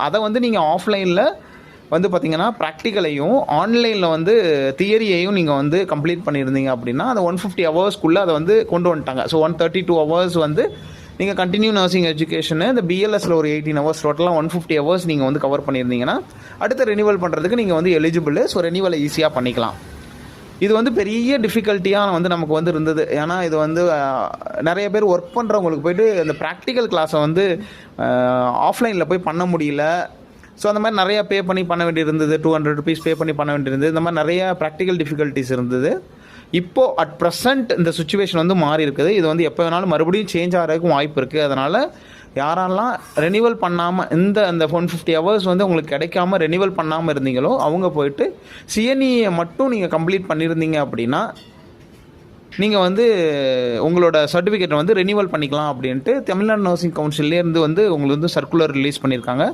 அதை வந்து நீங்கள் ஆஃப்லைனில் வந்து பார்த்தீங்கன்னா ப்ராக்டிக்கலையும் ஆன்லைனில் வந்து தியரியையும் நீங்கள் வந்து கம்ப்ளீட் பண்ணியிருந்தீங்க அப்படின்னா அதை 150 ஹவர்ஸ்க்குள்ளே அதை வந்து கொண்டு வந்துட்டாங்க. ஸோ 132 ஹவர்ஸ் வந்து நீங்கள் கண்டினியூ நர்சிங் எஜுகேஷனு இந்த பிஎல்எஸில் ஒரு 18 ஹவர்ஸ் டோட்டலாக 150 ஹவர்ஸ் நீங்கள் வந்து கவர் பண்ணியிருந்தீங்கன்னா அடுத்த ரெனிவல் பண்ணுறதுக்கு நீங்கள் வந்து எலிஜிபிள். ஸோ ரெனிவலை ஈஸியாக பண்ணிக்கலாம். இது வந்து பெரிய டிஃபிகல்ட்டியாக வந்து நமக்கு வந்து இருந்தது. ஏன்னா இது வந்து நிறைய பேர் ஒர்க் பண்ணுறவங்களுக்கு போய்ட்டு இந்த ப்ராக்டிக்கல் கிளாஸை வந்து ஆஃப்லைனில் போய் பண்ண முடியல. ஸோ அந்த மாதிரி நிறையா பே பண்ணி பண்ண வேண்டியிருந்தது. 200 ருபீஸ் பே பண்ணி பண்ண வேண்டியிருந்தது. இந்த மாதிரி நிறையா ப்ராக்டிக்கல் டிஃபிகல்ட்டிஸ் இருந்தது. இப்போது அட் ப்ரெசண்ட் இந்த சுச்சுவேஷன் வந்து மாறி இருக்குது. இது வந்து எப்போ வேணாலும் மறுபடியும் சேஞ்ச் ஆகிறதுக்கும் வாய்ப்பு இருக்குது. அதனால் யாரெல்லாம் ரெனிவல் பண்ணாமல் அந்த 150 ஹவர்ஸ் வந்து உங்களுக்கு கிடைக்காம ரெனிவல் பண்ணாமல் இருந்தீங்களோ அவங்க போயிட்டு சிஎன்இயை மட்டும் நீங்கள் கம்ப்ளீட் பண்ணியிருந்தீங்க அப்படின்னா நீங்கள் வந்து உங்களோட சர்டிஃபிகேட்டை வந்து ரெனிவல் பண்ணிக்கலாம் அப்படின்ட்டு தமிழ்நாடு நர்சிங் கவுன்சிலேருந்து வந்து உங்களுக்கு வந்து சர்க்குலர் ரிலீஸ் பண்ணியிருக்காங்க.